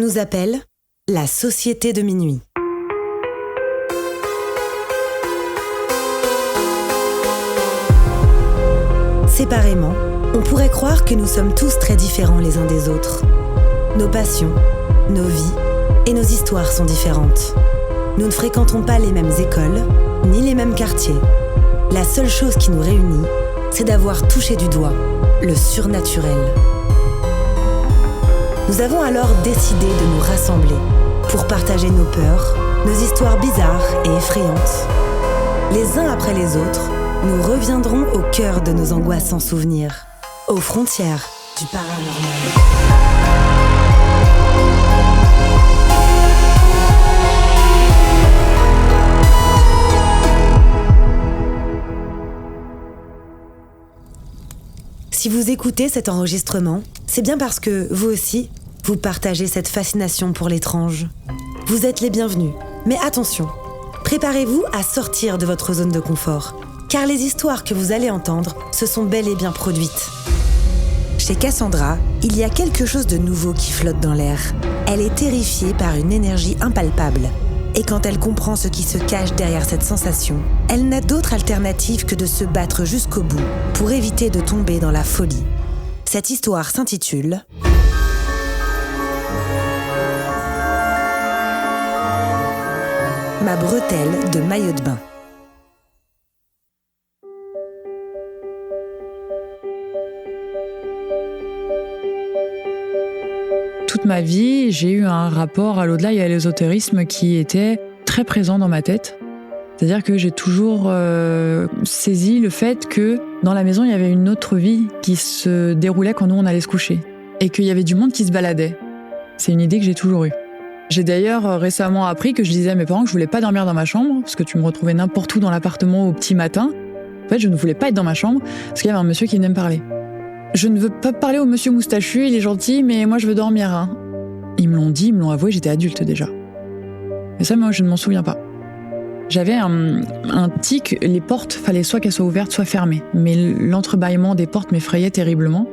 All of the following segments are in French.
nous appelle la Société de minuit. Séparément, on pourrait croire que nous sommes tous très différents les uns des autres. Nos passions, nos vies et nos histoires sont différentes. Nous ne fréquentons pas les mêmes écoles, ni les mêmes quartiers. La seule chose qui nous réunit, c'est d'avoir touché du doigt le surnaturel. Nous avons alors décidé de nous rassembler pour partager nos peurs, nos histoires bizarres et effrayantes. Les uns après les autres, nous reviendrons au cœur de nos angoissants souvenirs, aux frontières du paranormal. Si vous écoutez cet enregistrement, c'est bien parce que, vous aussi, vous partagez cette fascination pour l'étrange. Vous êtes les bienvenus, mais attention, préparez-vous à sortir de votre zone de confort, car les histoires que vous allez entendre se sont bel et bien produites. Chez Cassandra, il y a quelque chose de nouveau qui flotte dans l'air. Elle est terrifiée par une énergie impalpable. Et quand elle comprend ce qui se cache derrière cette sensation, elle n'a d'autre alternative que de se battre jusqu'au bout pour éviter de tomber dans la folie. Cette histoire s'intitule Ma bretelle de maillot de bain. Toute ma vie, j'ai eu un rapport à l'au-delà et à l'ésotérisme qui était très présent dans ma tête. C'est-à-dire que j'ai toujours saisi le fait que dans la maison, il y avait une autre vie qui se déroulait quand nous, on allait se coucher. Et qu'il y avait du monde qui se baladait. C'est une idée que j'ai toujours eue. J'ai d'ailleurs récemment appris que je disais à mes parents que je voulais pas dormir dans ma chambre, parce que tu me retrouvais n'importe où dans l'appartement au petit matin. En fait, je ne voulais pas être dans ma chambre, parce qu'il y avait un monsieur qui venait me parler. Je ne veux pas parler au monsieur moustachu, il est gentil, mais moi je veux dormir. Hein. Ils me l'ont dit, ils me l'ont avoué, j'étais adulte déjà. Mais ça, moi, je ne m'en souviens pas. J'avais un tic, les portes, fallait soit qu'elles soient ouvertes, soit fermées. Mais l'entrebâillement des portes m'effrayait terriblement.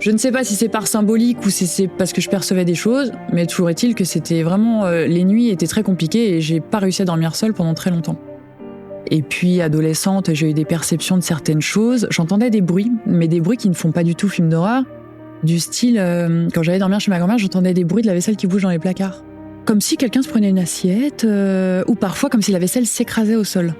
Je ne sais pas si c'est par symbolique ou si c'est parce que je percevais des choses, mais toujours est-il que c'était vraiment... les nuits étaient très compliquées et j'ai pas réussi à dormir seule pendant très longtemps. Et puis, adolescente, j'ai eu des perceptions de certaines choses. J'entendais des bruits, mais des bruits qui ne font pas du tout film d'horreur. Du style, quand j'allais dormir chez ma grand-mère, j'entendais des bruits de la vaisselle qui bouge dans les placards. Comme si quelqu'un se prenait une assiette, ou parfois comme si la vaisselle s'écrasait au sol.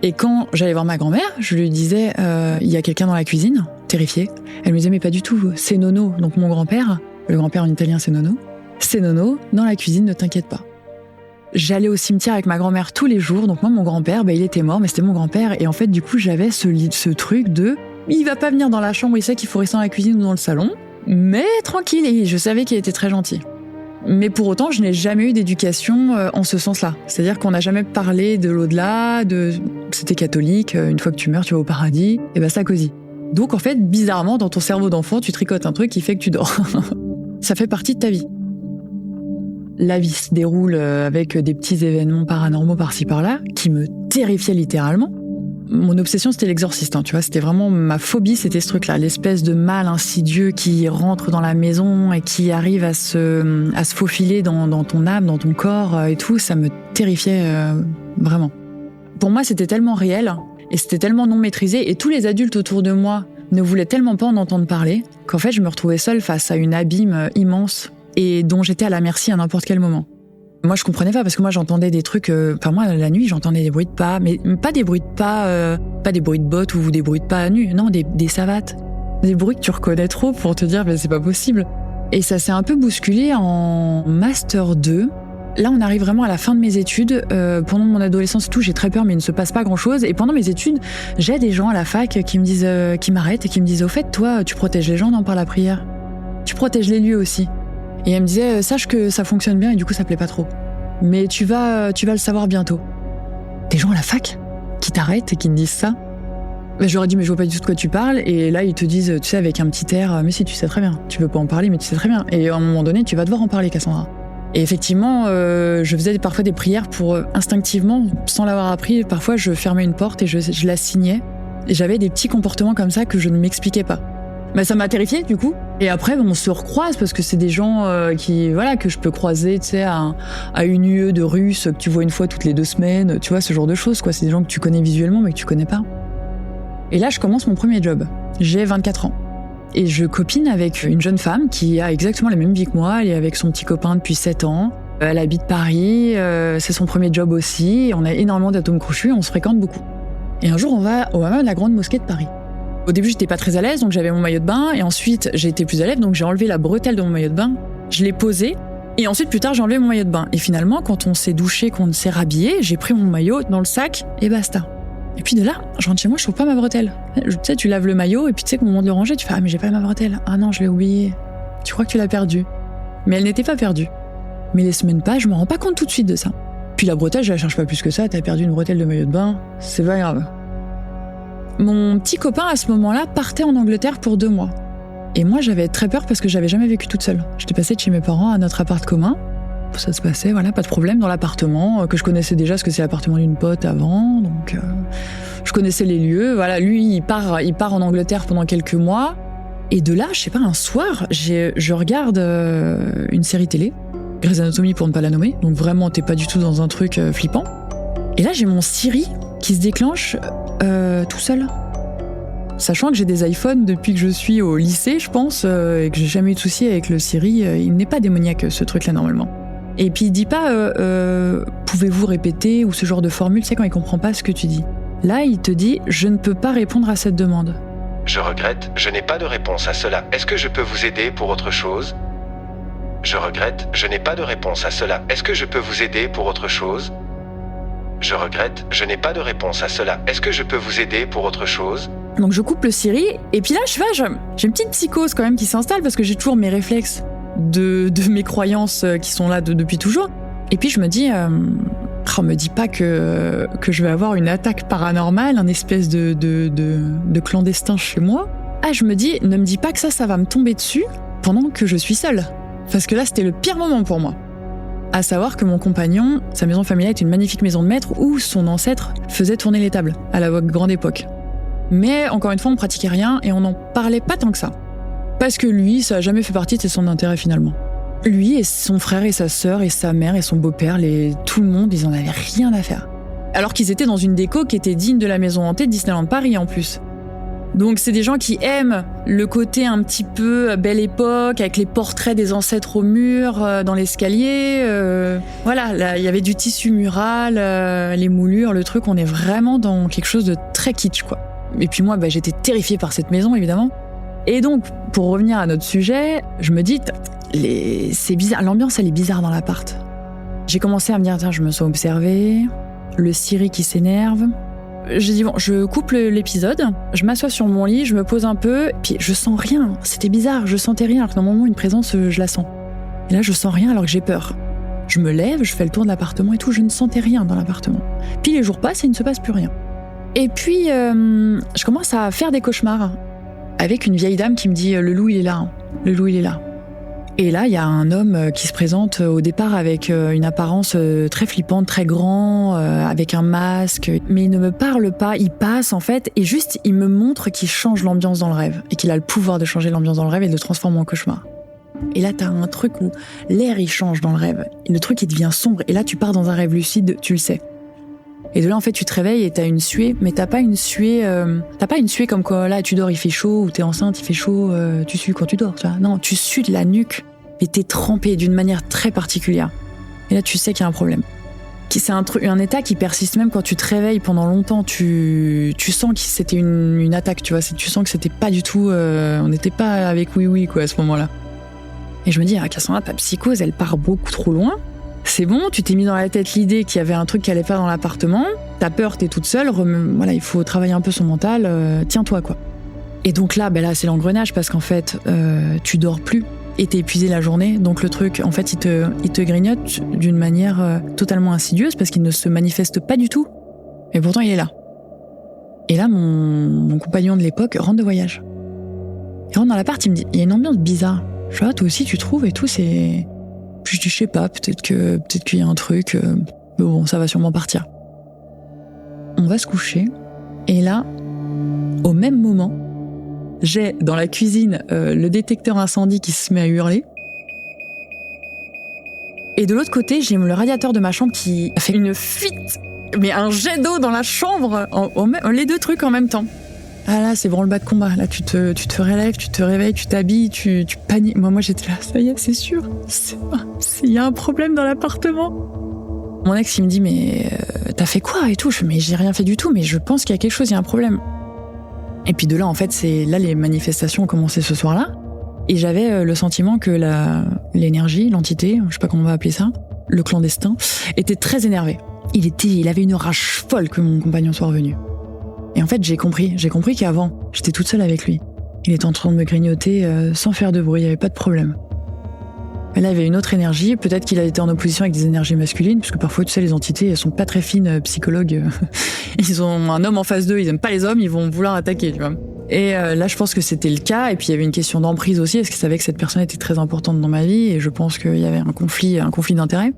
Et quand j'allais voir ma grand-mère, je lui disais, il y a quelqu'un dans la cuisine, terrifiée. Elle me disait, mais pas du tout, c'est Nono. Donc mon grand-père, le grand-père en italien c'est Nono, c'est Nono, dans la cuisine, ne t'inquiète pas. J'allais au cimetière avec ma grand-mère tous les jours, donc moi, mon grand-père, il était mort, mais c'était mon grand-père, et en fait, du coup, j'avais ce truc de, il va pas venir dans la chambre, il sait qu'il faut rester dans la cuisine ou dans le salon, mais tranquille, et je savais qu'il était très gentil. Mais pour autant, je n'ai jamais eu d'éducation en ce sens-là. C'est-à-dire qu'on n'a jamais parlé de l'au-delà, c'était catholique, une fois que tu meurs, tu vas au paradis, et basta cosy. Donc en fait, bizarrement, dans ton cerveau d'enfant, tu tricotes un truc qui fait que tu dors. Ça fait partie de ta vie. La vie se déroule avec des petits événements paranormaux par-ci par-là, qui me terrifiaient littéralement. Mon obsession, c'était l'exorciste, tu vois, c'était vraiment ma phobie, c'était ce truc-là, l'espèce de mal insidieux qui rentre dans la maison et qui arrive à se faufiler dans ton âme, dans ton corps et tout, ça me terrifiait vraiment. Pour moi, c'était tellement réel et c'était tellement non maîtrisé et tous les adultes autour de moi ne voulaient tellement pas en entendre parler qu'en fait, je me retrouvais seule face à une abîme immense et dont j'étais à la merci à n'importe quel moment. Moi, je comprenais pas parce que moi, j'entendais des trucs. Moi, la nuit, j'entendais des bruits de pas, mais pas des bruits de pas, pas des bruits de bottes ou des bruits de pas à nu. Non, des savates, des bruits que tu reconnais trop pour te dire, c'est pas possible. Et ça s'est un peu bousculé en master 2. Là, on arrive vraiment à la fin de mes études. Pendant mon adolescence et tout, j'ai très peur, mais il ne se passe pas grand-chose. Et pendant mes études, j'ai des gens à la fac qui me disent, qui m'arrêtent et qui me disent, au fait, toi, tu protèges les gens, non, par la prière. Tu protèges les lieux aussi. Et elle me disait, sache que ça fonctionne bien et du coup ça plaît pas trop. Mais tu vas le savoir bientôt. Des gens à la fac qui t'arrêtent et qui te disent ça. Je leur ai dit, mais je vois pas du tout de quoi tu parles. Et là, ils te disent, tu sais, avec un petit air, mais si, tu sais très bien. Tu veux pas en parler, mais tu sais très bien. Et à un moment donné, tu vas devoir en parler, Cassandra. Et effectivement, je faisais parfois des prières pour instinctivement, sans l'avoir appris, parfois je fermais une porte et je la signais. Et j'avais des petits comportements comme ça que je ne m'expliquais pas. Ça m'a terrifiée du coup. Et après, on se recroise parce que c'est des gens que je peux croiser, tu sais, à une UE de Russes que tu vois une fois toutes les 2 semaines, tu vois, ce genre de choses, quoi. C'est des gens que tu connais visuellement mais que tu connais pas. Et là, je commence mon premier job. J'ai 24 ans. Et je copine avec une jeune femme qui a exactement la même vie que moi. Elle est avec son petit copain depuis 7 ans. Elle habite Paris, c'est son premier job aussi. On a énormément d'atomes crochus, on se fréquente beaucoup. Et un jour, on va au hammam de la Grande Mosquée de Paris. Au début, j'étais pas très à l'aise, donc j'avais mon maillot de bain. Et ensuite, j'ai été plus à l'aise, donc j'ai enlevé la bretelle de mon maillot de bain. Je l'ai posé. Et ensuite, plus tard, j'ai enlevé mon maillot de bain. Et finalement, quand on s'est douché, qu'on s'est rhabillé, j'ai pris mon maillot dans le sac et basta. Et puis de là, je rentre chez moi, je trouve pas ma bretelle. Tu sais, tu laves le maillot et puis tu sais qu'au moment de le ranger, tu fais « Ah mais j'ai pas ma bretelle. Ah non, je l'ai oubliée. » Tu crois que tu l'as perdue. Mais elle n'était pas perdue. Mais les semaines passent, je me rends pas compte tout de suite de ça. Puis la bretelle, je la cherche pas plus que ça. T'as perdu une bretelle de maillot de bain, c'est pas grave. Mon petit copain, à ce moment-là, partait en Angleterre pour 2 mois. Et moi, j'avais très peur parce que j'avais jamais vécu toute seule. J'étais passée de chez mes parents à notre appart commun. Ça se passait, voilà, pas de problème dans l'appartement, que je connaissais déjà parce que c'est l'appartement d'une pote avant, donc je connaissais les lieux. Voilà, lui, il part en Angleterre pendant quelques mois. Et de là, je sais pas, un soir, je regarde une série télé, Grey's Anatomy pour ne pas la nommer, donc vraiment, t'es pas du tout dans un truc flippant. Et là, j'ai mon Siri qui se déclenche tout seul. Sachant que j'ai des iPhones depuis que je suis au lycée, je pense, et que j'ai jamais eu de souci avec le Siri, il n'est pas démoniaque ce truc-là normalement. Et puis il dit pas pouvez-vous répéter ou ce genre de formule, tu sais, quand il comprend pas ce que tu dis. Là, il te dit je ne peux pas répondre à cette demande. Je regrette, je n'ai pas de réponse à cela. Est-ce que je peux vous aider pour autre chose ? Je regrette, je n'ai pas de réponse à cela. Est-ce que je peux vous aider pour autre chose ? Je regrette, je n'ai pas de réponse à cela. Est-ce que je peux vous aider pour autre chose ? Donc je coupe le Siri et puis là j'ai une petite psychose quand même qui s'installe parce que j'ai toujours mes réflexes de mes croyances qui sont là depuis toujours. Et puis je me dis, me dis pas que je vais avoir une attaque paranormale, un espèce de clandestin chez moi. Je me dis, ne me dis pas que ça va me tomber dessus pendant que je suis seule. Parce que là, c'était le pire moment pour moi. À savoir que mon compagnon, sa maison familiale est une magnifique maison de maître où son ancêtre faisait tourner les tables à la grande époque. Mais encore une fois, on pratiquait rien et on n'en parlait pas tant que ça. Parce que lui, ça n'a jamais fait partie de son intérêt finalement. Lui et son frère et sa sœur et sa mère et son beau-père, tout le monde, ils en avaient rien à faire. Alors qu'ils étaient dans une déco qui était digne de la maison hantée de Disneyland Paris en plus. Donc c'est des gens qui aiment le côté un petit peu belle époque, avec les portraits des ancêtres au mur, dans l'escalier. Voilà, là, il y avait du tissu mural, les moulures, le truc, on est vraiment dans quelque chose de très kitsch, quoi. Et puis moi, j'étais terrifiée par cette maison, évidemment. Et donc, pour revenir à notre sujet, je me dis, c'est bizarre, l'ambiance, elle est bizarre dans l'appart. J'ai commencé à me dire, tiens, je me sens observée, le Siri qui s'énerve. J'ai dit, bon, je coupe l'épisode, je m'assois sur mon lit, je me pose un peu, puis je sens rien. C'était bizarre, je sentais rien, alors que normalement, une présence, je la sens. Et là, je sens rien alors que j'ai peur. Je me lève, je fais le tour de l'appartement et tout, je ne sentais rien dans l'appartement. Puis les jours passent et il ne se passe plus rien. Et puis, je commence à faire des cauchemars avec une vieille dame qui me dit « Le loup, il est là. Le loup, il est là. » Et là, il y a un homme qui se présente au départ avec une apparence très flippante, très grand, avec un masque. Mais il ne me parle pas, il passe en fait, et juste, il me montre qu'il change l'ambiance dans le rêve. Et qu'il a le pouvoir de changer l'ambiance dans le rêve et de le transformer en cauchemar. Et là, t'as un truc où l'air, il change dans le rêve. Et le truc, il devient sombre. Et là, tu pars dans un rêve lucide, tu le sais. Et de là, en fait, tu te réveilles et t'as une suée, mais t'as pas une suée comme quand là, tu dors, il fait chaud, ou t'es enceinte, il fait chaud, tu sues quand tu dors, tu vois. Non, tu sues de la nuque, et t'es trempé d'une manière très particulière. Et là, tu sais qu'il y a un problème. C'est un état qui persiste même quand tu te réveilles pendant longtemps. Tu sens que c'était une attaque, tu vois. Tu sens que c'était pas du tout, on n'était pas avec oui, quoi, à ce moment-là. Et je me dis, Cassandra, ta psychose, elle part beaucoup trop loin. C'est bon, tu t'es mis dans la tête l'idée qu'il y avait un truc qui allait pas dans l'appartement, t'as peur, t'es toute seule, voilà, il faut travailler un peu son mental, tiens-toi, quoi. Et donc là, c'est l'engrenage parce qu'en fait, tu dors plus et t'es épuisé la journée, donc le truc, en fait, il te grignote d'une manière totalement insidieuse parce qu'il ne se manifeste pas du tout, et pourtant il est là. Et là, mon compagnon de l'époque rentre de voyage. Il rentre dans l'appart, il me dit, il y a une ambiance bizarre. Je vois, toi aussi tu trouves et tout, c'est... Puis je dis, je sais pas, peut-être qu'il y a un truc, mais bon, ça va sûrement partir. On va se coucher, et là, au même moment, j'ai dans la cuisine le détecteur incendie qui se met à hurler. Et de l'autre côté, j'ai le radiateur de ma chambre qui a fait une fuite, mais un jet d'eau dans la chambre, les deux trucs en même temps. Ah là, c'est branle-bas de combat. Là, tu te relèves, tu te réveilles, tu t'habilles, tu paniques. Moi, j'étais là, ça y est, c'est sûr. Il y a un problème dans l'appartement. Mon ex, il me dit, mais t'as fait quoi et tout? Je fais, mais j'ai rien fait du tout, mais je pense qu'il y a quelque chose, il y a un problème. Et puis de là, en fait, les manifestations ont commencé ce soir-là. Et j'avais le sentiment que l'énergie, l'entité, je sais pas comment on va appeler ça, le clandestin, était très énervé. Il avait une rage folle que mon compagnon soit revenu. Et en fait, j'ai compris qu'avant, j'étais toute seule avec lui. Il était en train de me grignoter sans faire de bruit, il n'y avait pas de problème. Mais là, il y avait une autre énergie, peut-être qu'il a été en opposition avec des énergies masculines, parce que parfois, tu sais, les entités, elles sont pas très fines, psychologues. Ils ont un homme en face d'eux, ils aiment pas les hommes, ils vont vouloir attaquer, tu vois. Et là, je pense que c'était le cas. Et puis, il y avait une question d'emprise aussi, parce qu'il savait que cette personne était très importante dans ma vie. Et je pense qu'il y avait un conflit d'intérêts.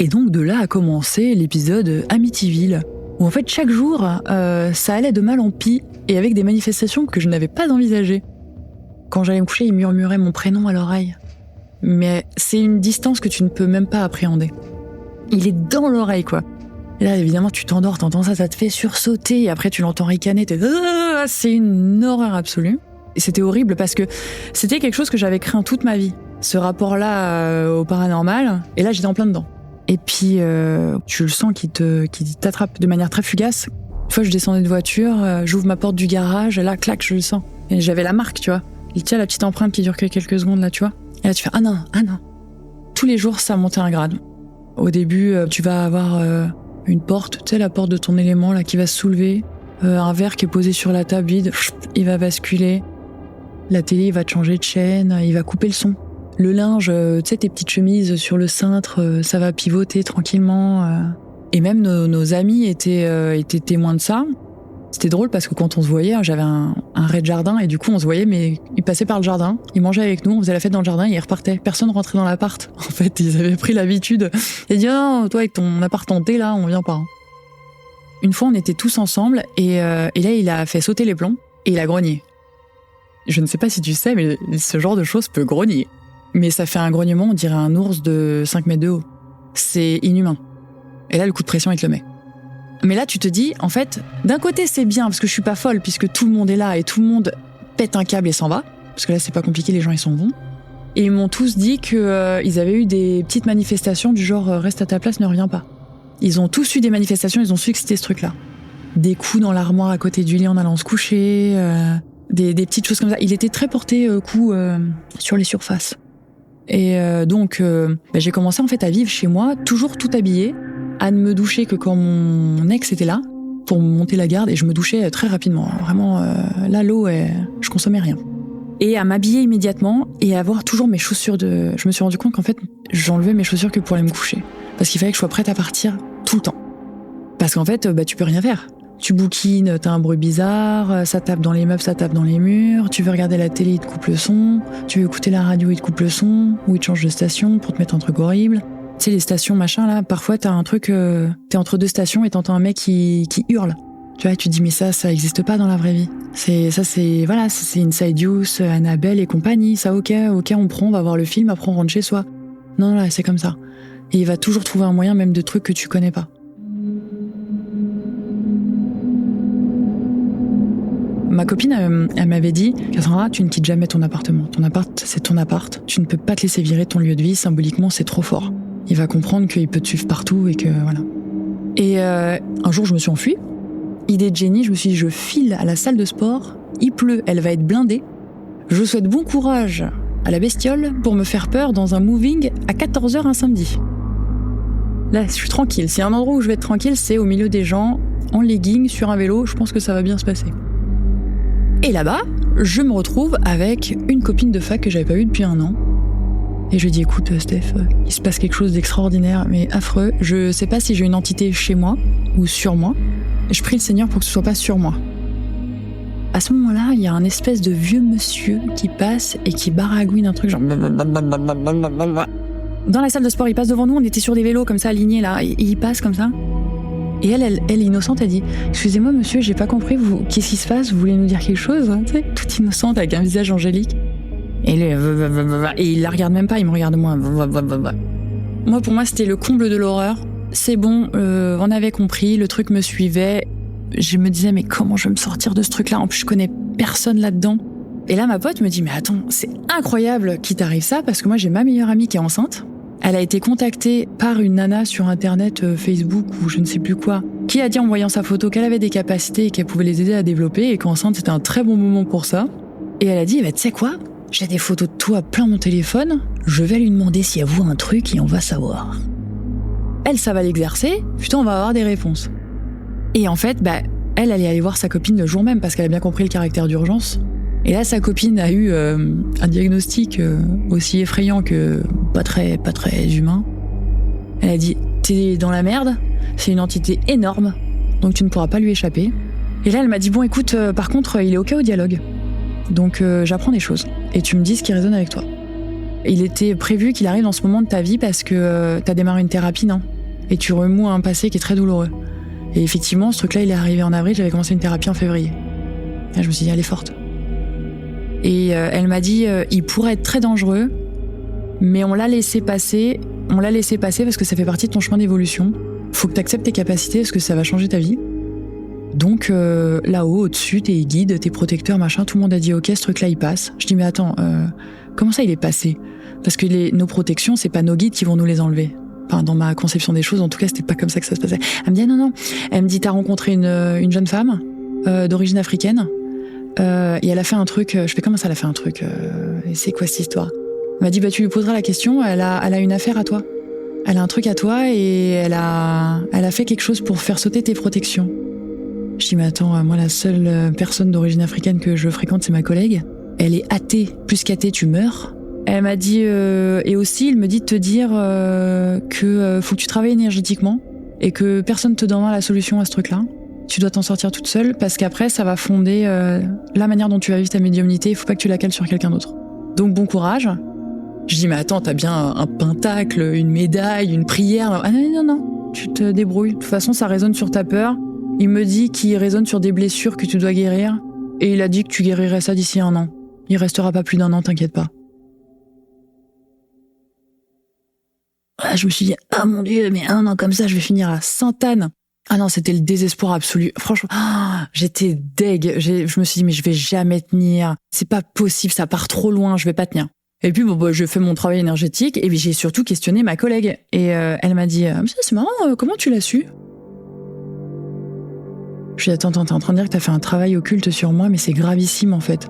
Et donc, de là a commencé l'épisode Amityville, où en fait, chaque jour, ça allait de mal en pis, et avec des manifestations que je n'avais pas envisagées. Quand j'allais me coucher, il murmurait mon prénom à l'oreille. Mais c'est une distance que tu ne peux même pas appréhender. Il est dans l'oreille, quoi. Et là, évidemment, tu t'endors, t'entends ça te fait sursauter, et après tu l'entends ricaner, c'est une horreur absolue. Et c'était horrible parce que c'était quelque chose que j'avais craint toute ma vie, ce rapport-là au paranormal, et là j'étais en plein dedans. Et puis, tu le sens qui t'attrape de manière très fugace. Une fois, je descendais de voiture, j'ouvre ma porte du garage, et là, clac, je le sens. Et j'avais la marque, tu vois. Il tient la petite empreinte qui dure que quelques secondes, là, tu vois. Et là, tu fais, ah non. Tous les jours, ça montait un grade. Au début, tu vas avoir une porte, tu sais, la porte de ton élément, là, qui va se soulever. Un verre qui est posé sur la table vide, il va basculer. La télé, il va te changer de chaîne, il va couper le son. Le linge, tu sais, tes petites chemises sur le cintre, ça va pivoter tranquillement. Et même nos amis étaient témoins de ça. C'était drôle parce que quand on se voyait, j'avais un raid de jardin et du coup on se voyait, mais ils passaient par le jardin, ils mangeaient avec nous, on faisait la fête dans le jardin et ils repartaient. Personne rentrait dans l'appart. En fait, ils avaient pris l'habitude. Ils disaient non, toi avec ton appart hanté là, on vient pas. Une fois, on était tous ensemble et là, il a fait sauter les plombs et il a grogné. Je ne sais pas si tu sais, mais ce genre de choses peut grogner. Mais ça fait un grognement, on dirait un ours de 5 mètres de haut. C'est inhumain. Et là, le coup de pression, il te le met. Mais là, tu te dis, en fait, d'un côté, c'est bien, parce que je suis pas folle, puisque tout le monde est là et tout le monde pète un câble et s'en va. Parce que là, c'est pas compliqué, les gens, ils s'en vont. Et ils m'ont tous dit qu'ils avaient eu des petites manifestations du genre « reste à ta place, ne reviens pas ». Ils ont tous eu des manifestations, ils ont su que c'était ce truc-là. Des coups dans l'armoire à côté du lit en allant se coucher, des petites choses comme ça. Il était très porté coup sur les surfaces. Et donc, j'ai commencé en fait à vivre chez moi, toujours tout habillée, à ne me doucher que quand mon ex était là, pour monter la garde, et je me douchais très rapidement. Vraiment, là, l'eau, je consommais rien. Et à m'habiller immédiatement, et à avoir toujours mes chaussures de... Je me suis rendu compte qu'en fait, j'enlevais mes chaussures que pour aller me coucher. Parce qu'il fallait que je sois prête à partir tout le temps. Parce qu'en fait, tu peux rien faire. Tu bouquines, t'as un bruit bizarre, ça tape dans les meubles, ça tape dans les murs, tu veux regarder la télé, il te coupe le son, tu veux écouter la radio, il te coupe le son, ou il te change de station pour te mettre un truc horrible. Tu sais, les stations, machin, là, parfois t'as un truc, t'es entre deux stations et t'entends un mec qui hurle. Tu vois, tu te dis, mais ça existe pas dans la vraie vie. C'est Inside Use, Annabelle et compagnie, ça ok, on prend, on va voir le film, après on rentre chez soi. Non, là, c'est comme ça. Et il va toujours trouver un moyen, même de trucs que tu connais pas. Ma copine, elle m'avait dit « Cassandra, tu ne quittes jamais ton appartement. Ton appart, c'est ton appart. Tu ne peux pas te laisser virer de ton lieu de vie. Symboliquement, c'est trop fort. Il va comprendre qu'il peut te suivre partout et que voilà. » Et un jour, je me suis enfuie. Idée de génie, je me suis dit « Je file à la salle de sport. Il pleut, elle va être blindée. Je souhaite bon courage à la bestiole pour me faire peur dans un moving à 14h un samedi. » Là, je suis tranquille. S'il y a un endroit où je vais être tranquille, c'est au milieu des gens, en legging, sur un vélo. Je pense que ça va bien se passer. Et là-bas, je me retrouve avec une copine de fac que j'avais pas vue depuis 1 an. Et je lui dis, écoute Steph, il se passe quelque chose d'extraordinaire, mais affreux. Je sais pas si j'ai une entité chez moi ou sur moi. Et je prie le Seigneur pour que ce soit pas sur moi. À ce moment-là, il y a un espèce de vieux monsieur qui passe et qui baragouine un truc genre... Dans la salle de sport, il passe devant nous, on était sur des vélos comme ça, alignés là, et il passe comme ça. Et elle innocente, elle dit « Excusez-moi monsieur, j'ai pas compris, qu'est-ce qui se passe? Vous voulez nous dire quelque chose ?» Tu sais, toute innocente avec un visage angélique. Et il la regarde même pas, il me regarde moi. Moi, pour moi, c'était le comble de l'horreur. C'est bon, on avait compris, le truc me suivait. Je me disais, mais comment je vais me sortir de ce truc-là? En plus, je connais personne là-dedans. Et là, ma pote me dit, mais attends, c'est incroyable qu'il t'arrive ça, parce que moi, j'ai ma meilleure amie qui est enceinte. Elle a été contactée par une nana sur Internet, Facebook ou je ne sais plus quoi, qui a dit en voyant sa photo qu'elle avait des capacités et qu'elle pouvait les aider à développer et qu'enceinte, c'était un très bon moment pour ça. Et elle a dit, bah, tu sais quoi? J'ai des photos de toi plein mon téléphone, je vais lui demander si elle voit un truc et on va savoir. Elle, ça va l'exercer, putain, on va avoir des réponses. Et en fait, bah, elle allait aller voir sa copine le jour même parce qu'elle a bien compris le caractère d'urgence. Et là, sa copine a eu un diagnostic aussi effrayant que pas très humain. Elle a dit, t'es dans la merde, c'est une entité énorme, donc tu ne pourras pas lui échapper. Et là, elle m'a dit, bon, écoute, par contre, il est OK au dialogue. Donc j'apprends des choses et tu me dis ce qui résonne avec toi. Il était prévu qu'il arrive dans ce moment de ta vie parce que t'as démarré une thérapie, non? Et tu remoues un passé qui est très douloureux. Et effectivement, ce truc-là, il est arrivé en avril, j'avais commencé une thérapie en février. Et je me suis dit, elle est forte. Et elle m'a dit, il pourrait être très dangereux, mais on l'a laissé passer parce que ça fait partie de ton chemin d'évolution. Faut que t'acceptes tes capacités parce que ça va changer ta vie. Donc là-haut, au-dessus, tes guides, tes protecteurs, machin, tout le monde a dit ok, ce truc-là il passe. Je dis mais attends, comment ça il est passé? Parce que nos protections, c'est pas nos guides qui vont nous les enlever. Enfin, dans ma conception des choses, en tout cas, c'était pas comme ça que ça se passait. Elle me dit non. Elle me dit t'as rencontré une jeune femme d'origine africaine et elle a fait un truc. Je fais comment ça, elle a fait un truc et c'est quoi cette histoire? Elle m'a dit bah tu lui poseras la question. Elle a une affaire à toi. Elle a un truc à toi et elle a fait quelque chose pour faire sauter tes protections. Je dis mais attends, moi la seule personne d'origine africaine que je fréquente c'est ma collègue. Elle est athée, plus qu'athée tu meurs. Elle m'a dit et aussi il me dit de te dire que faut que tu travailles énergétiquement et que personne te donnera la solution à ce truc-là. Tu dois t'en sortir toute seule parce qu'après ça va fonder la manière dont tu vas vivre ta médiumnité. Il faut pas que tu la cales sur quelqu'un d'autre. Donc bon courage. Je dis mais attends, t'as bien un pentacle, une médaille, une prière. Ah non, tu te débrouilles. De toute façon ça résonne sur ta peur. Il me dit qu'il résonne sur des blessures que tu dois guérir et il a dit que tu guérirais ça d'ici 1 an. Il restera pas plus d'1 an, t'inquiète pas. Ah, je me suis dit, ah mon Dieu, mais 1 an comme ça, je vais finir à Sainte-Anne. Ah non, c'était le désespoir absolu. Franchement, j'étais deg. Je me suis dit, mais je vais jamais tenir. C'est pas possible, ça part trop loin, je vais pas tenir. Et puis, je fais mon travail énergétique et puis j'ai surtout questionné ma collègue. Et elle m'a dit, c'est marrant, comment tu l'as su? Je lui ai dit, attends, t'es en train de dire que t'as fait un travail occulte sur moi, mais c'est gravissime en fait.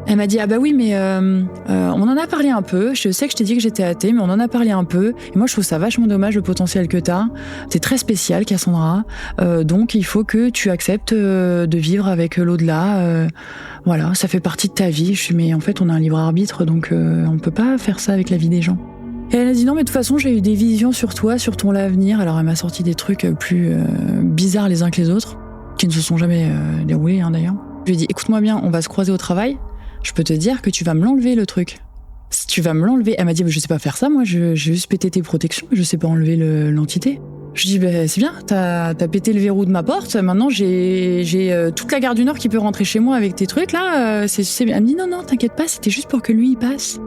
Elle m'a dit, ah bah oui, mais on en a parlé un peu. Je sais que je t'ai dit que j'étais athée, mais on en a parlé un peu. Et moi, je trouve ça vachement dommage, le potentiel que t'as. T'es très spécial, Cassandra. Donc, il faut que tu acceptes de vivre avec l'au-delà. Voilà, ça fait partie de ta vie. Je suis, mais en fait, on a un libre arbitre, donc on peut pas faire ça avec la vie des gens. Et elle a dit, non, mais de toute façon, j'ai eu des visions sur toi, sur ton avenir. Alors, elle m'a sorti des trucs plus bizarres les uns que les autres, qui ne se sont jamais déroulés, hein, d'ailleurs. Je lui ai dit, écoute-moi bien, on va se croiser au travail. Je peux te dire que tu vas me l'enlever, le truc. Si tu vas me l'enlever... Elle m'a dit, je sais pas faire ça, moi, j'ai juste pété tes protections, je sais pas enlever l'entité. Je dis, c'est bien, t'as pété le verrou de ma porte, maintenant j'ai toute la gare du Nord qui peut rentrer chez moi avec tes trucs, là, c'est bien. Elle me dit, non, t'inquiète pas, c'était juste pour que lui, il passe.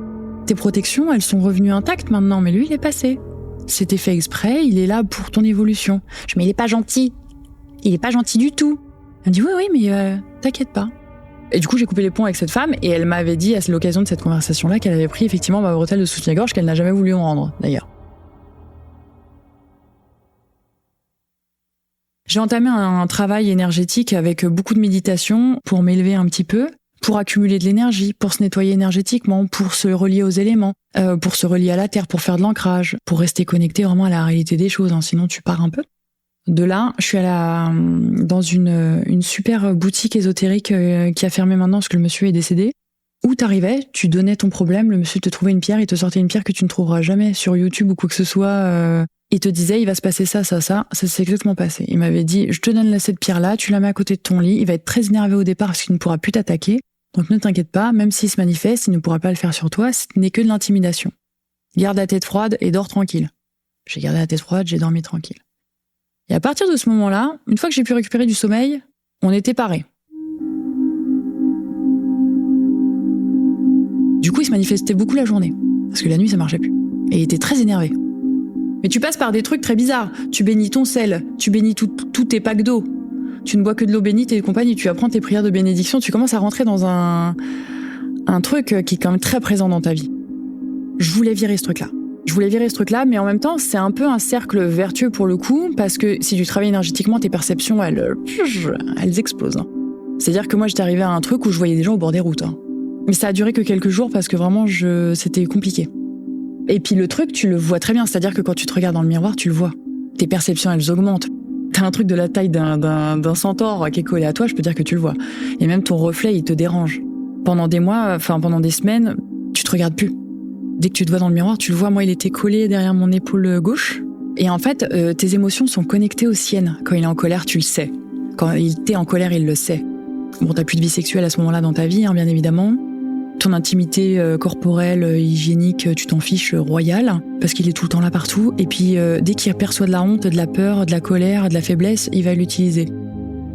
Tes protections, elles sont revenues intactes maintenant, mais lui, il est passé. C'était fait exprès, il est là pour ton évolution. Je dis, mais il est pas gentil. Il est pas gentil du tout. Elle me dit, oui, mais t'inquiète pas. Et du coup, j'ai coupé les ponts avec cette femme et elle m'avait dit à l'occasion de cette conversation-là qu'elle avait pris effectivement ma bretelle de soutien-gorge qu'elle n'a jamais voulu en rendre, d'ailleurs. J'ai entamé un travail énergétique avec beaucoup de méditation pour m'élever un petit peu, pour accumuler de l'énergie, pour se nettoyer énergétiquement, pour se relier aux éléments, pour se relier à la terre, pour faire de l'ancrage, pour rester connecté vraiment à la réalité des choses, hein, sinon tu pars un peu. De là, je suis dans une super boutique ésotérique qui a fermé maintenant parce que le monsieur est décédé. Où t'arrivais, tu donnais ton problème, le monsieur te trouvait une pierre, il te sortait une pierre que tu ne trouveras jamais sur YouTube ou quoi que ce soit. Il te disait, il va se passer ça s'est exactement passé. Il m'avait dit, je te donne cette pierre-là, tu la mets à côté de ton lit, il va être très énervé au départ parce qu'il ne pourra plus t'attaquer. Donc ne t'inquiète pas, même s'il se manifeste, il ne pourra pas le faire sur toi, ce n'est que de l'intimidation. Garde la tête froide et dors tranquille. J'ai gardé la tête froide, j'ai dormi tranquille. Et à partir de ce moment-là, une fois que j'ai pu récupérer du sommeil, on était parés. Du coup, il se manifestait beaucoup la journée, parce que la nuit, ça marchait plus. Et il était très énervé. Mais tu passes par des trucs très bizarres. Tu bénis ton sel, tu bénis tous tes packs d'eau. Tu ne bois que de l'eau bénite et compagnie. Tu apprends tes prières de bénédiction. Tu commences à rentrer dans un truc qui est quand même très présent dans ta vie. Je voulais virer ce truc-là, mais en même temps, c'est un peu un cercle vertueux pour le coup, parce que si tu travailles énergétiquement, tes perceptions, elles explosent. C'est-à-dire que moi, j'étais arrivée à un truc où je voyais des gens au bord des routes. Mais ça a duré que quelques jours parce que vraiment, c'était compliqué. Et puis le truc, tu le vois très bien, c'est-à-dire que quand tu te regardes dans le miroir, tu le vois. Tes perceptions, elles augmentent. T'as un truc de la taille d'un centaure qui est collé à toi, je peux dire que tu le vois. Et même ton reflet, il te dérange. Pendant des mois, pendant des semaines, tu te regardes plus. Dès que tu te vois dans le miroir, tu le vois. Moi, il était collé derrière mon épaule gauche. Et en fait, tes émotions sont connectées aux siennes. Quand il est en colère, tu le sais. Quand il était en colère, il le sait. Bon, t'as plus de vie sexuelle à ce moment-là dans ta vie, bien évidemment. Ton intimité corporelle, hygiénique, tu t'en fiches royal, parce qu'il est tout le temps là partout. Et puis, dès qu'il perçoit de la honte, de la peur, de la colère, de la faiblesse, il va l'utiliser.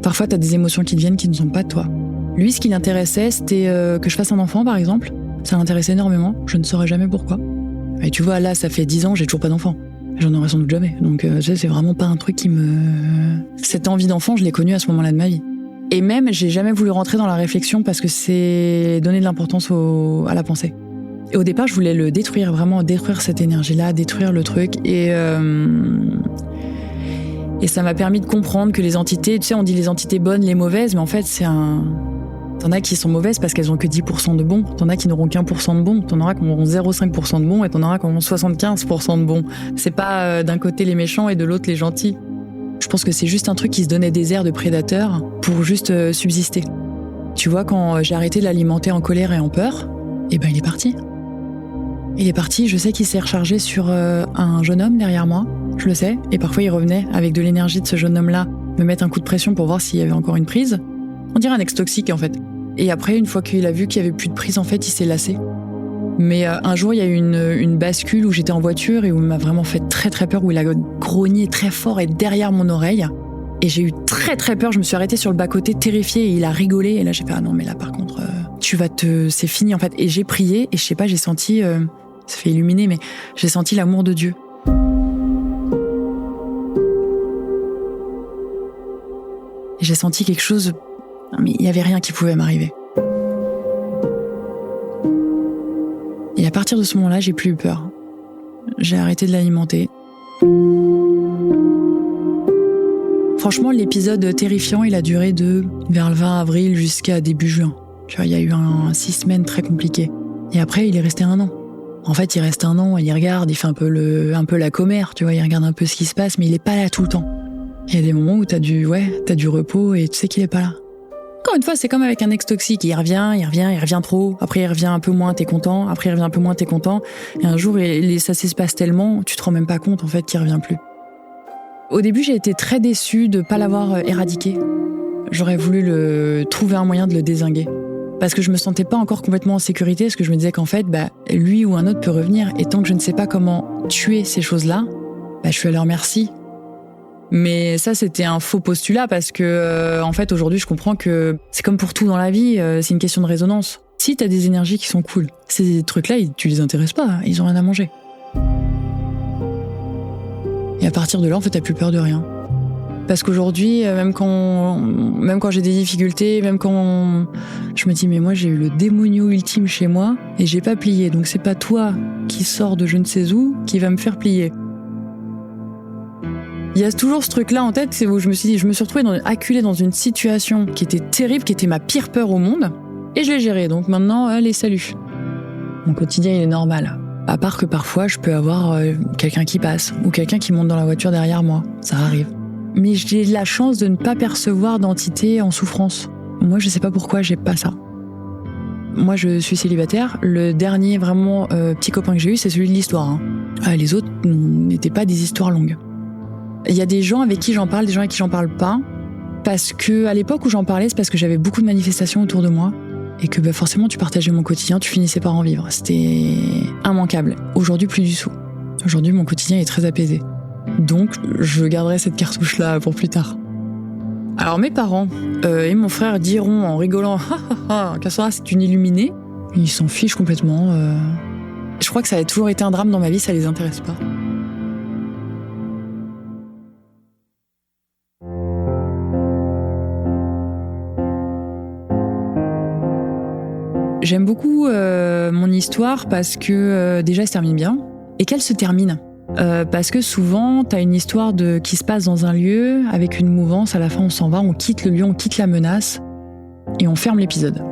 Parfois, t'as des émotions qui te viennent qui ne sont pas de toi. Lui, ce qui l'intéressait, c'était que je fasse un enfant, par exemple. Ça l'intéressait énormément, je ne saurais jamais pourquoi. Et tu vois, là, ça fait 10 ans, j'ai toujours pas d'enfant. J'en aurai sans doute jamais. Donc, c'est vraiment pas un truc qui me... Cette envie d'enfant, je l'ai connue à ce moment-là de ma vie. Et même, j'ai jamais voulu rentrer dans la réflexion parce que c'est donner de l'importance à la pensée. Et au départ, je voulais le détruire, vraiment détruire cette énergie-là, détruire le truc. Et ça m'a permis de comprendre que les entités, tu sais, on dit les entités bonnes, les mauvaises, mais en fait, T'en as qui sont mauvaises parce qu'elles ont que 10% de bons, t'en as qui n'auront qu'1% de bons, t'en auras qui auront 0,5% de bons et t'en auras qui auront 75% de bons. C'est pas d'un côté les méchants et de l'autre les gentils. Je pense que c'est juste un truc qui se donnait des airs de prédateur pour juste subsister. Tu vois, quand j'ai arrêté de l'alimenter en colère et en peur, il est parti. Il est parti, je sais qu'il s'est rechargé sur un jeune homme derrière moi, je le sais, et parfois il revenait avec de l'énergie de ce jeune homme-là, me mettre un coup de pression pour voir s'il y avait encore une prise. On dirait un ex toxique en fait. Et après, une fois qu'il a vu qu'il n'y avait plus de prise, en fait, il s'est lassé. Mais un jour, il y a eu une bascule où j'étais en voiture et où il m'a vraiment fait très très peur, où il a grogné très fort et derrière mon oreille. Et j'ai eu très très peur, je me suis arrêtée sur le bas-côté, terrifiée, et il a rigolé. Et là, j'ai fait, ah non, mais là, par contre, c'est fini en fait. Et j'ai prié, et je sais pas, j'ai senti, ça fait illuminer, mais j'ai senti l'amour de Dieu. Et j'ai senti quelque chose... Mais il n'y avait rien qui pouvait m'arriver. Et à partir de ce moment-là, j'ai plus eu peur. J'ai arrêté de l'alimenter. Franchement, l'épisode terrifiant, il a duré vers le 20 avril jusqu'à début juin. Tu vois, il y a eu 6 semaines très compliquées. Et après, il est resté 1 an. En fait, il reste 1 an, il regarde, il fait un peu la commère, tu vois, il regarde un peu ce qui se passe, mais il est pas là tout le temps. Il y a des moments où t'as du repos et tu sais qu'il est pas là. Encore une fois, c'est comme avec un ex toxique, il revient trop, après il revient un peu moins, t'es content, après il revient un peu moins, t'es content, et un jour, ça se passe tellement, tu te rends même pas compte en fait qu'il revient plus. Au début, j'ai été très déçue de pas l'avoir éradiqué. J'aurais voulu trouver un moyen de le dézinguer. Parce que je me sentais pas encore complètement en sécurité, parce que je me disais qu'en fait, lui ou un autre peut revenir, et tant que je ne sais pas comment tuer ces choses-là, je suis à leur merci. Mais ça, c'était un faux postulat parce que, en fait, aujourd'hui, je comprends que c'est comme pour tout dans la vie, c'est une question de résonance. Si t'as des énergies qui sont cool, ces trucs-là, tu les intéresses pas, ils ont rien à manger. Et à partir de là, en fait, t'as plus peur de rien. Parce qu'aujourd'hui, même quand j'ai des difficultés, même quand je me dis, mais moi, j'ai eu le démonio ultime chez moi et j'ai pas plié. Donc, c'est pas toi qui sors de je ne sais où qui va me faire plier. Il y a toujours ce truc-là en tête, c'est où je me suis dit, je me suis retrouvée acculée dans une situation qui était terrible, qui était ma pire peur au monde, et je l'ai gérée. Donc maintenant, allez, salut. Mon quotidien, il est normal. À part que parfois, je peux avoir quelqu'un qui passe, ou quelqu'un qui monte dans la voiture derrière moi. Ça arrive. Mais j'ai la chance de ne pas percevoir d'entité en souffrance. Moi, je sais pas pourquoi j'ai pas ça. Moi, je suis célibataire. Le dernier vraiment petit copain que j'ai eu, c'est celui de l'histoire. Les autres n'étaient pas des histoires longues. Il y a des gens avec qui j'en parle, des gens avec qui j'en parle pas, parce que à l'époque où j'en parlais, c'est parce que j'avais beaucoup de manifestations autour de moi, et que forcément tu partageais mon quotidien, tu finissais par en vivre. C'était immanquable. Aujourd'hui, plus du tout. Aujourd'hui, mon quotidien est très apaisé. Donc, je garderai cette cartouche-là pour plus tard. Alors, mes parents et mon frère diront en rigolant « Cassandra, c'est une illuminée ». Ils s'en fichent complètement. Je crois que ça a toujours été un drame dans ma vie, ça les intéresse pas. J'aime beaucoup mon histoire parce que déjà elle se termine bien et qu'elle se termine. Parce que souvent t'as une histoire qui se passe dans un lieu avec une mouvance, à la fin on s'en va, on quitte le lieu, on quitte la menace et on ferme l'épisode.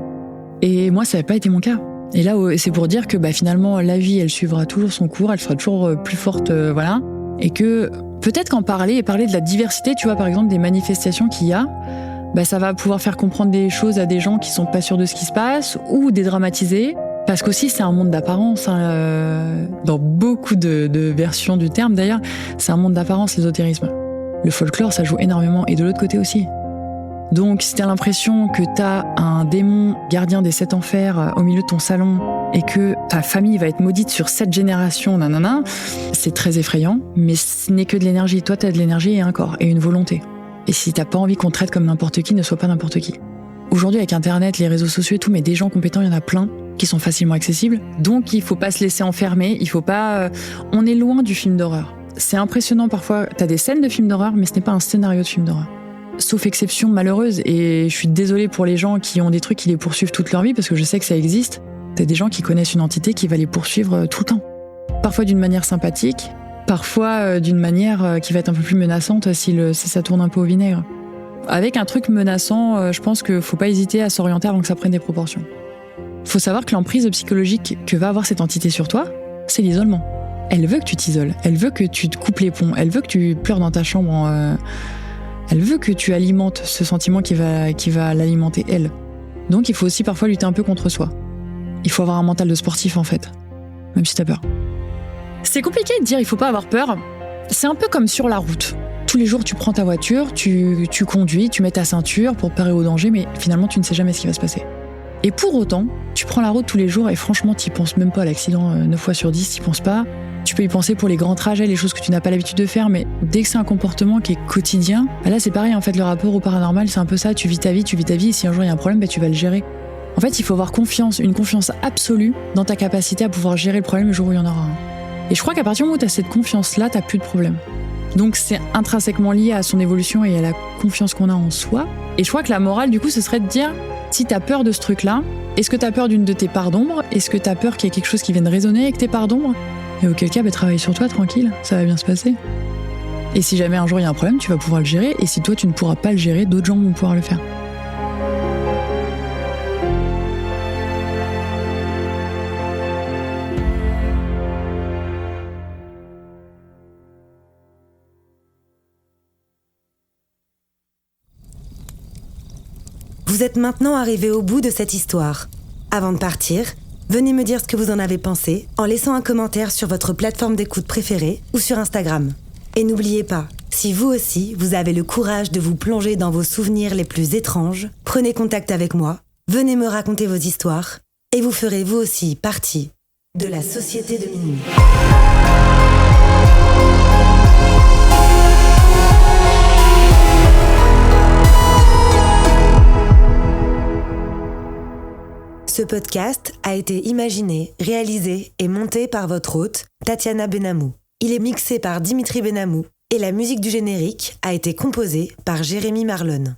Et moi ça n'avait pas été mon cas. Et là c'est pour dire que finalement la vie elle suivra toujours son cours, elle sera toujours plus forte, voilà. Et que peut-être qu'en parler de la diversité, tu vois par exemple des manifestations qu'il y a, ça va pouvoir faire comprendre des choses à des gens qui sont pas sûrs de ce qui se passe ou dédramatiser. Parce qu'aussi, c'est un monde d'apparence. Dans beaucoup de versions du terme, d'ailleurs, c'est un monde d'apparence, l'ésotérisme. Le folklore, ça joue énormément. Et de l'autre côté aussi. Donc, si t'as l'impression que t'as un démon gardien des 7 enfers au milieu de ton salon et que ta famille va être maudite sur 7 générations, c'est très effrayant. Mais ce n'est que de l'énergie. Toi, t'as de l'énergie et un corps et une volonté. Et si t'as pas envie qu'on te traite comme n'importe qui, ne sois pas n'importe qui. Aujourd'hui, avec Internet, les réseaux sociaux et tout, mais des gens compétents, il y en a plein qui sont facilement accessibles. Donc, il faut pas se laisser enfermer. Il faut pas. On est loin du film d'horreur. C'est impressionnant parfois. T'as des scènes de films d'horreur, mais ce n'est pas un scénario de film d'horreur. Sauf exception malheureuse. Et je suis désolée pour les gens qui ont des trucs qui les poursuivent toute leur vie, parce que je sais que ça existe. T'as des gens qui connaissent une entité qui va les poursuivre tout le temps. Parfois d'une manière sympathique. Parfois d'une manière qui va être un peu plus menaçante si ça tourne un peu au vinaigre. Avec un truc menaçant, je pense qu'il faut pas hésiter à s'orienter avant que ça prenne des proportions. Faut savoir que l'emprise psychologique que va avoir cette entité sur toi, c'est l'isolement. Elle veut que tu t'isoles, elle veut que tu te coupes les ponts, elle veut que tu pleures dans ta chambre, elle veut que tu alimentes ce sentiment qui va l'alimenter elle. Donc il faut aussi parfois lutter un peu contre soi. Il faut avoir un mental de sportif en fait, même si t'as peur. C'est compliqué de dire il faut pas avoir peur. C'est un peu comme sur la route. Tous les jours, tu prends ta voiture, tu conduis, tu mets ta ceinture pour te parer au danger, mais finalement, tu ne sais jamais ce qui va se passer. Et pour autant, tu prends la route tous les jours et franchement, t'y penses même pas à l'accident 9 fois sur 10, t'y penses pas. Tu peux y penser pour les grands trajets, les choses que tu n'as pas l'habitude de faire, mais dès que c'est un comportement qui est quotidien, là, c'est pareil, en fait, le rapport au paranormal, c'est un peu ça. Tu vis ta vie, et si un jour il y a un problème, tu vas le gérer. En fait, il faut avoir une confiance absolue dans ta capacité à pouvoir gérer le problème le jour où il y en aura un. Et je crois qu'à partir du moment où tu as cette confiance-là, tu n'as plus de problème. Donc c'est intrinsèquement lié à son évolution et à la confiance qu'on a en soi. Et je crois que la morale, du coup, ce serait de dire, si tu as peur de ce truc-là, est-ce que tu as peur d'une de tes parts d'ombre ? Est-ce que tu as peur qu'il y ait quelque chose qui vienne résonner avec tes parts d'ombre ? Et auquel cas, travaille sur toi, tranquille, ça va bien se passer. Et si jamais un jour il y a un problème, tu vas pouvoir le gérer. Et si toi, tu ne pourras pas le gérer, d'autres gens vont pouvoir le faire. Vous êtes maintenant arrivé au bout de cette histoire. Avant de partir, venez me dire ce que vous en avez pensé en laissant un commentaire sur votre plateforme d'écoute préférée ou sur Instagram. Et n'oubliez pas, si vous aussi, vous avez le courage de vous plonger dans vos souvenirs les plus étranges, prenez contact avec moi, venez me raconter vos histoires et vous ferez vous aussi partie de la Société de Minuit. Ce podcast a été imaginé, réalisé et monté par votre hôte, Tatiana Benamou. Il est mixé par Dimitri Benamou et la musique du générique a été composée par Jérémy Marlon.